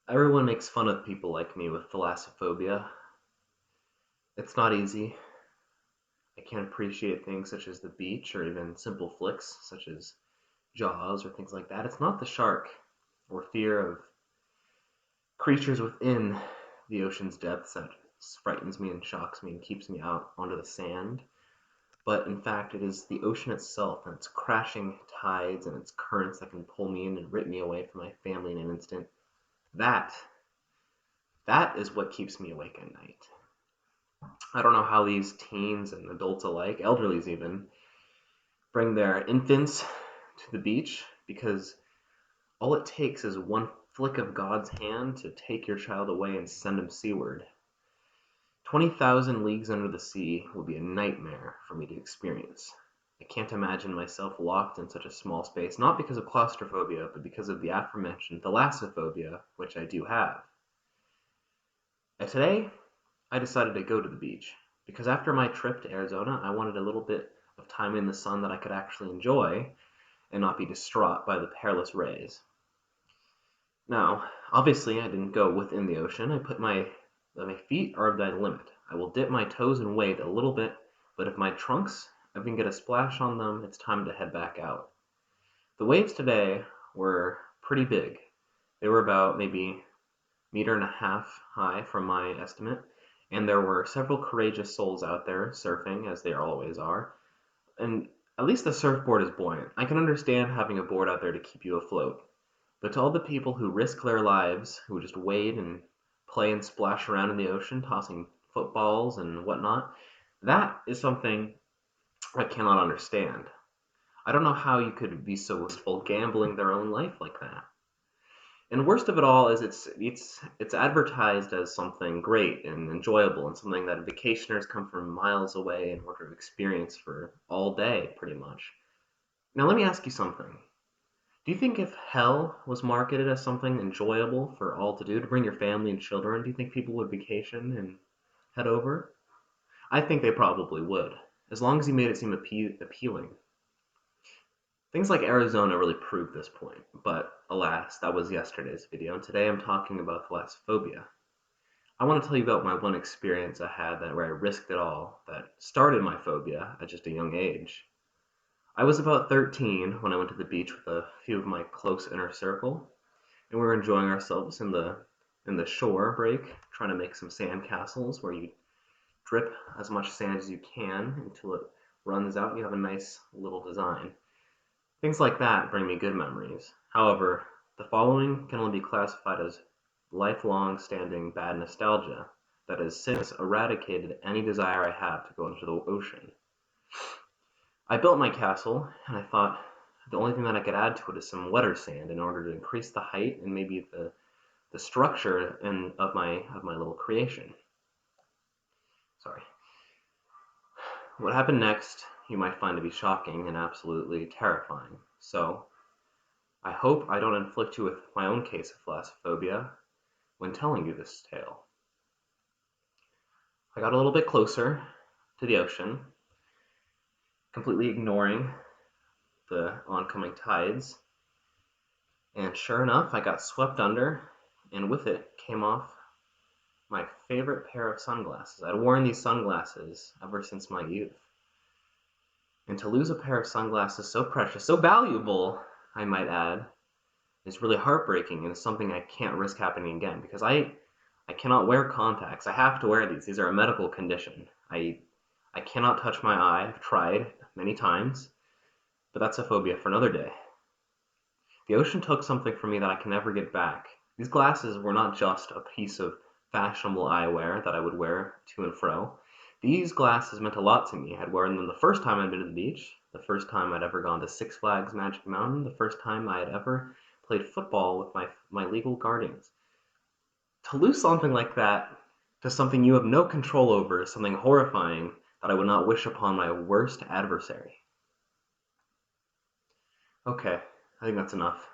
Everyone makes fun of people like me with thalassophobia. It's not easy. I can't appreciate things such as the beach or even simple flicks such as Jaws or things like that. It's not the shark or fear of creatures within the ocean's depths that frightens me and shocks me and keeps me out onto the sand. But in fact, it is the ocean itself and its crashing tides and its currents that can pull me in and rip me away from my family in an instant. That, that is what keeps me awake at night. I don't know how these teens and adults alike, elderlies even, bring their infants to the beach because all it takes is one flick of God's hand to take your child away and send him seaward. 20,000 leagues under the sea would be a nightmare for me to experience. I can't imagine myself locked in such a small space, not because of claustrophobia, but because of the aforementioned thalassophobia, which I do have. And today, I decided to go to the beach because after my trip to Arizona, I wanted a little bit of time in the sun that I could actually enjoy and not be distraught by the perilous rays. Now, obviously, I didn't go within the ocean. I put my feet are the limit. I will dip my toes and wade a little bit, but if my trunks, I can get a splash on them, it's time to head back out. The waves today were pretty big. They were about maybe meter and a half high from my estimate, and there were several courageous souls out there surfing, as they always are, and at least the surfboard is buoyant. I can understand having a board out there to keep you afloat, but to all the people who risk their lives, who just wade and play and splash around in the ocean, tossing footballs and whatnot, that is something I cannot understand. I don't know how you could be so wasteful gambling their own life like that. And worst of it all is it's advertised as something great and enjoyable and something that vacationers come from miles away in order to experience for all day, pretty much. Now let me ask you something. Do you think if hell was marketed as something enjoyable for all to do, to bring your family and children, do you think people would vacation and head over? I think they probably would, as long as you made it seem appealing. Things like Arizona really prove this point, but alas, that was yesterday's video, and today I'm talking about thalassophobia. I want to tell you about my one experience I had where I risked it all, that started my phobia at just a young age. I was about 13 when I went to the beach with a few of my close inner circle, and we were enjoying ourselves in the shore break, trying to make some sand castles where you drip as much sand as you can until it runs out and you have a nice little design. Things like that bring me good memories. However, the following can only be classified as lifelong standing bad nostalgia that has since eradicated any desire I have to go into the ocean. I built my castle, and I thought the only thing that I could add to it is some wetter sand in order to increase the height and maybe the structure of my little creation. Sorry. What happened next you might find to be shocking and absolutely terrifying. So, I hope I don't inflict you with my own case of thalassophobia when telling you this tale. I got a little bit closer to the ocean, completely ignoring the oncoming tides, and sure enough, I got swept under, and with it came off my favorite pair of sunglasses. I'd worn these sunglasses ever since my youth. And to lose a pair of sunglasses so precious, so valuable, I might add, is really heartbreaking and is something I can't risk happening again because I cannot wear contacts. I have to wear these. These are a medical condition. I cannot touch my eye. I've tried many times, but that's a phobia for another day. The ocean took something from me that I can never get back. These glasses were not just a piece of fashionable eyewear that I would wear to and fro. These glasses meant a lot to me. I'd worn them the first time I'd been to the beach, the first time I'd ever gone to Six Flags Magic Mountain, the first time I had ever played football with my legal guardians. To lose something like that to something you have no control over is something horrifying that I would not wish upon my worst adversary. Okay, I think that's enough.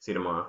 See you tomorrow.